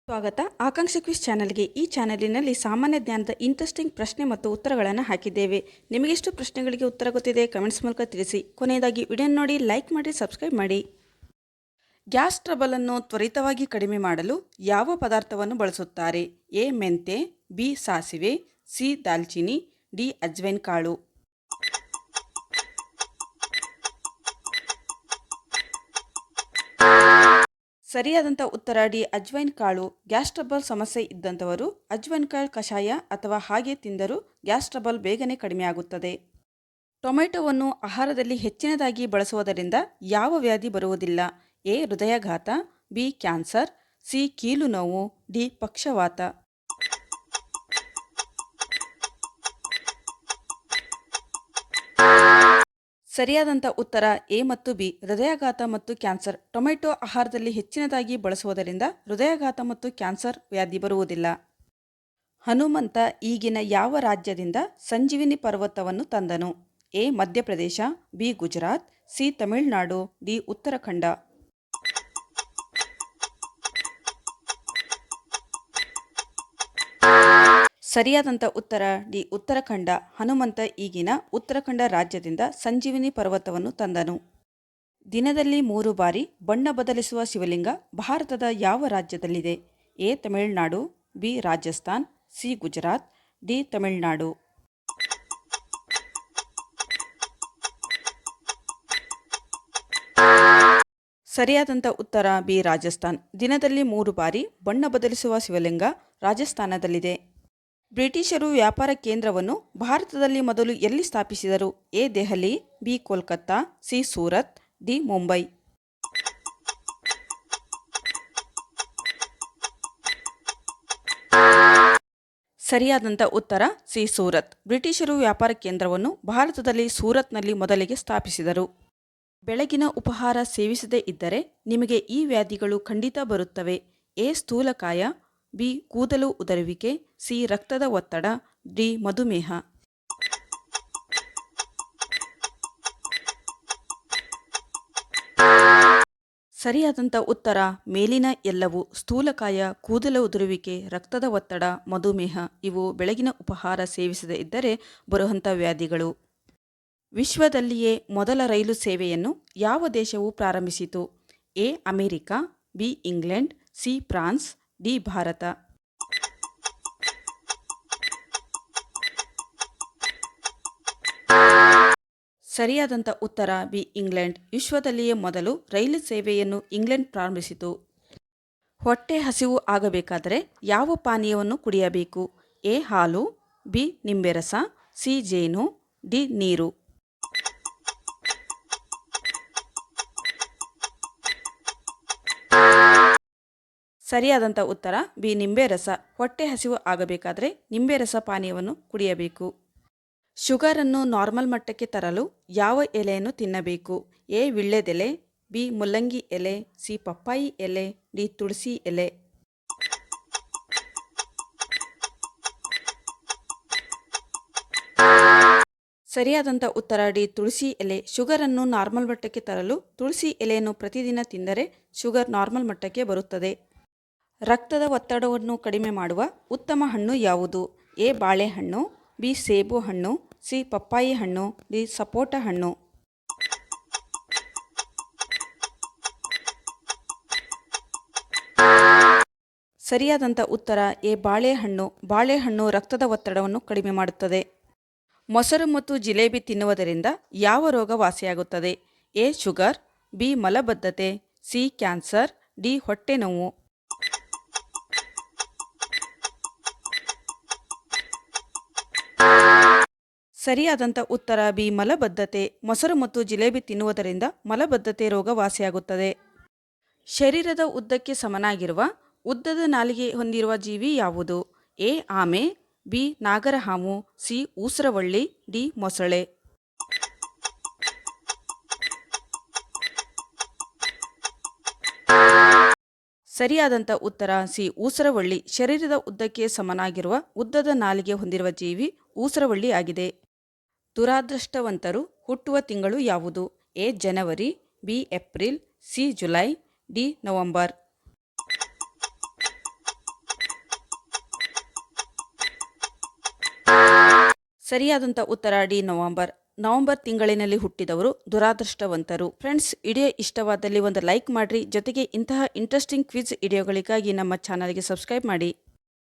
ಸ್ವಾಗತ ಆಕಾಂಕ್ಷಿ ಕ್ವಿಜ್ ಚಾನಲ್ಗೆ. ಈ ಚಾನಲಿನಲ್ಲಿ ಸಾಮಾನ್ಯ ಜ್ಞಾನದ ಇಂಟ್ರೆಸ್ಟಿಂಗ್ ಪ್ರಶ್ನೆ ಮತ್ತು ಉತ್ತರಗಳನ್ನು ಹಾಕಿದ್ದೇವೆ. ನಿಮಗೆಷ್ಟು ಪ್ರಶ್ನೆಗಳಿಗೆ ಉತ್ತರ ಗೊತ್ತಿದೆ ಕಮೆಂಟ್ಸ್ ಮೂಲಕ ತಿಳಿಸಿ. ಕೊನೆಯದಾಗಿ ವಿಡಿಯೋ ನೋಡಿ, ಲೈಕ್ ಮಾಡಿ, ಸಬ್ಸ್ಕ್ರೈಬ್ ಮಾಡಿ. ಗ್ಯಾಸ್ ಟ್ರಬಲನ್ನು ತ್ವರಿತವಾಗಿ ಕಡಿಮೆ ಮಾಡಲು ಯಾವ ಪದಾರ್ಥವನ್ನು ಬಳಸುತ್ತಾರೆ? ಎ ಮೆಂತೆ, ಬಿ ಸಾಸಿವೆ, ಸಿ ದಾಲ್ಚಿನ್ನಿ, ಡಿ ಅಜ್ವೈನ್ ಕಾಳು. ಸರಿಯಾದಂಥ ಉತ್ತರ ಡಿ ಅಜ್ವೈನ್ ಕಾಳು. ಗ್ಯಾಸ್ ಟ್ರಬಲ್ ಸಮಸ್ಯೆ ಇದ್ದಂಥವರು ಅಜ್ವೈನ್ ಕಾಳು ಕಷಾಯ ಅಥವಾ ಹಾಗೆ ತಿಂದರೂ ಗ್ಯಾಸ್ ಟ್ರಬಲ್ ಬೇಗನೆ ಕಡಿಮೆ ಆಗುತ್ತದೆ. ಟೊಮೆಟೊವನ್ನು ಆಹಾರದಲ್ಲಿ ಹೆಚ್ಚಿನದಾಗಿ ಬಳಸುವುದರಿಂದ ಯಾವ ವ್ಯಾಧಿ ಬರುವುದಿಲ್ಲ? ಎ ಹೃದಯಾಘಾತ, ಬಿ ಕ್ಯಾನ್ಸರ್, ಸಿ ಕೀಲು ನೋವು, ಡಿ ಪಕ್ಷವಾತ. ಸರಿಯಾದಂಥ ಉತ್ತರ ಎ ಮತ್ತು ಬಿ. ಹೃದಯಾಘಾತ ಮತ್ತು ಕ್ಯಾನ್ಸರ್. ಟೊಮೆಟೊ ಆಹಾರದಲ್ಲಿ ಹೆಚ್ಚಿನದಾಗಿ ಬಳಸುವುದರಿಂದ ಹೃದಯಾಘಾತ ಮತ್ತು ಕ್ಯಾನ್ಸರ್ ವ್ಯಾಧಿ ಬರುವುದಿಲ್ಲ. ಹನುಮಂತ ಈಗಿನ ಯಾವ ರಾಜ್ಯದಿಂದ ಸಂಜೀವಿನಿ ಪರ್ವತವನ್ನು ತಂದನು? A Madhya Pradesh, B Gujarat, C Tamil Nadu, D Uttarakhand. ಸರಿಯಾದಂಥ ಉತ್ತರ ಡಿ ಉತ್ತರಾಖಂಡ. ಹನುಮಂತ ಈಗಿನ ಉತ್ತರಾಖಂಡ ರಾಜ್ಯದಿಂದ ಸಂಜೀವಿನಿ ಪರ್ವತವನ್ನು ತಂದನು. ದಿನದಲ್ಲಿ 3 ಬಾರಿ ಬಣ್ಣ ಬದಲಿಸುವ ಶಿವಲಿಂಗ ಭಾರತದ ಯಾವ ರಾಜ್ಯದಲ್ಲಿದೆ? A Tamil Nadu, B Rajasthan, C Gujarat, D Tamil Nadu. ಸರಿಯಾದಂಥ ಉತ್ತರ ಬಿ ರಾಜಸ್ಥಾನ್. ದಿನದಲ್ಲಿ 3 ಬಾರಿ ಬಣ್ಣ ಬದಲಿಸುವ ಶಿವಲಿಂಗ ರಾಜಸ್ಥಾನದಲ್ಲಿದೆ. ಬ್ರಿಟಿಷರು ವ್ಯಾಪಾರ ಕೇಂದ್ರವನ್ನು ಭಾರತದಲ್ಲಿ ಮೊದಲು ಎಲ್ಲಿ ಸ್ಥಾಪಿಸಿದರು? A Delhi, B Kolkata, C Surat, D Mumbai. ಸರಿಯಾದಂಥ ಉತ್ತರ ಸಿ ಸೂರತ್. ಬ್ರಿಟಿಷರು ವ್ಯಾಪಾರ ಕೇಂದ್ರವನ್ನು ಭಾರತದಲ್ಲಿ ಸೂರತ್ನಲ್ಲಿ ಮೊದಲಿಗೆ ಸ್ಥಾಪಿಸಿದರು. ಬೆಳಗಿನ ಉಪಹಾರ ಸೇವಿಸದೇ ಇದ್ದರೆ ನಿಮಗೆ ಈ ವ್ಯಾಧಿಗಳು ಖಂಡಿತ ಬರುತ್ತವೆ. ಎ ಸ್ಥೂಲಕಾಯ, ಬಿ ಕೂದಲು ಉದುರುವಿಕೆ, ಸಿ ರಕ್ತದ ಒತ್ತಡ, ಡಿ ಮಧುಮೇಹ. ಸರಿಯಾದಂಥ ಉತ್ತರ ಮೇಲಿನ ಎಲ್ಲವೂ. ಸ್ಥೂಲಕಾಯ, ಕೂದಲು ಉದುರುವಿಕೆ, ರಕ್ತದ ಒತ್ತಡ, ಮಧುಮೇಹ ಇವು ಬೆಳಗಿನ ಉಪಹಾರ ಸೇವಿಸದೇ ಇದ್ದರೆ ಬರುವಂಥ ವ್ಯಾಧಿಗಳು. ವಿಶ್ವದಲ್ಲಿಯೇ ಮೊದಲ ರೈಲು ಸೇವೆಯನ್ನು ಯಾವ ದೇಶವು ಪ್ರಾರಂಭಿಸಿತು? A America, B England, C France, D Bharat. ಸರಿಯಾದಂಥ ಉತ್ತರ ಬಿ ಇಂಗ್ಲೆಂಡ್. ವಿಶ್ವದಲ್ಲಿಯೇ ಮೊದಲು ರೈಲು ಸೇವೆಯನ್ನು ಇಂಗ್ಲೆಂಡ್ ಪ್ರಾರಂಭಿಸಿತು. ಹೊಟ್ಟೆ ಹಸಿವು ಆಗಬೇಕಾದರೆ ಯಾವ ಪಾನೀಯವನ್ನು ಕುಡಿಯಬೇಕು? ಎ ಹಾಲು, ಬಿ ನಿಂಬೆರಸ, ಸಿ ಜೇನು, ಡಿ ನೀರು. ಸರಿಯಾದಂಥ ಉತ್ತರ ಬಿ ನಿಂಬೆರಸ. ಹೊಟ್ಟೆ ಹಸಿವು ಆಗಬೇಕಾದರೆ ನಿಂಬೆರಸ ಪಾನೀಯವನ್ನು ಕುಡಿಯಬೇಕು. ಶುಗರನ್ನು ನಾರ್ಮಲ್ ಮಟ್ಟಕ್ಕೆ ತರಲು ಯಾವ ಎಲೆಯನ್ನು ತಿನ್ನಬೇಕು? ಎ ವಿಳ್ಳೆದೆಲೆ, ಬಿ ಮುಲ್ಲಂಗಿ ಎಲೆ, ಸಿ ಪಪ್ಪಾಯಿ ಎಲೆ, ಡಿ ತುಳಸಿ ಎಲೆ. ಸರಿಯಾದಂಥ ಉತ್ತರ ಡಿ ತುಳಸಿ ಎಲೆ. ಶುಗರನ್ನು ನಾರ್ಮಲ್ ಮಟ್ಟಕ್ಕೆ ತರಲು ತುಳಸಿ ಎಲೆಯನ್ನು ಪ್ರತಿದಿನ ತಿಂದರೆ ಶುಗರ್ ನಾರ್ಮಲ್ ಮಟ್ಟಕ್ಕೆ ಬರುತ್ತದೆ. ರಕ್ತದ ಒತ್ತಡವನ್ನು ಕಡಿಮೆ ಮಾಡುವ ಉತ್ತಮ ಹಣ್ಣು ಯಾವುದು? ಎ ಬಾಳೆಹಣ್ಣು, ಬಿ ಸೇಬು ಹಣ್ಣು, ಸಿ ಪಪ್ಪಾಯಿ ಹಣ್ಣು, ಡಿ ಸಪೋಟ ಹಣ್ಣು. ಸರಿಯಾದಂಥ ಉತ್ತರ ಎ ಬಾಳೆಹಣ್ಣು. ಬಾಳೆಹಣ್ಣು ರಕ್ತದ ಒತ್ತಡವನ್ನು ಕಡಿಮೆ ಮಾಡುತ್ತದೆ. ಮೊಸರು ಮತ್ತು ಜಿಲೇಬಿ ತಿನ್ನುವುದರಿಂದ ಯಾವ ರೋಗ ವಾಸಿಯಾಗುತ್ತದೆ? ಎ ಶುಗರ್, ಬಿ ಮಲಬದ್ಧತೆ, ಸಿ ಕ್ಯಾನ್ಸರ್, ಡಿ ಹೊಟ್ಟೆ ನೋವು. ಸರಿಯಾದಂಥ ಉತ್ತರ ಬಿ ಮಲಬದ್ಧತೆ. ಮೊಸರು ಮತ್ತು ಜಿಲೇಬಿ ತಿನ್ನುವುದರಿಂದ ಮಲಬದ್ಧತೆ ರೋಗ ವಾಸಿಯಾಗುತ್ತದೆ. ಶರೀರದ ಉದ್ದಕ್ಕೆ ಸಮನಾಗಿರುವ ಉದ್ದದ ನಾಲಿಗೆ ಹೊಂದಿರುವ ಜೀವಿ ಯಾವುದು? ಎ ಆಮೆ, ಬಿ ನಾಗರಹಾವು, ಸಿ ಊಸರವಳ್ಳಿ, ಡಿ ಮೊಸಳೆ. ಸರಿಯಾದಂಥ ಉತ್ತರ ಸಿ ಊಸರವಳ್ಳಿ. ಶರೀರದ ಉದ್ದಕ್ಕೆ ಸಮನಾಗಿರುವ ಉದ್ದದ ನಾಲಿಗೆ ಹೊಂದಿರುವ ಜೀವಿ ಊಸರವಳ್ಳಿ ಆಗಿದೆ. ದುರಾದೃಷ್ಟವಂತರು ಹುಟ್ಟುವ ತಿಂಗಳು ಯಾವುದು? A January, B April, C July, D November. ಸರಿಯಾದಂಥ ಉತ್ತರ ಡಿ ನವೆಂಬರ್. ನವೆಂಬರ್ ತಿಂಗಳಿನಲ್ಲಿ ಹುಟ್ಟಿದವರು ದುರಾದೃಷ್ಟವಂತರು. ಫ್ರೆಂಡ್ಸ್, ವಿಡಿಯೋ ಇಷ್ಟವಾದಲ್ಲಿ ಒಂದು ಲೈಕ್ ಮಾಡಿರಿ. ಜೊತೆಗೆ ಇಂತಹ ಇಂಟ್ರೆಸ್ಟಿಂಗ್ ಕ್ವಿಜ್ ವಿಡಿಯೋಗಳಿಗಾಗಿ ನಮ್ಮ ಚಾನಲ್ಗೆ ಸಬ್ಸ್ಕ್ರೈಬ್ ಮಾಡಿ.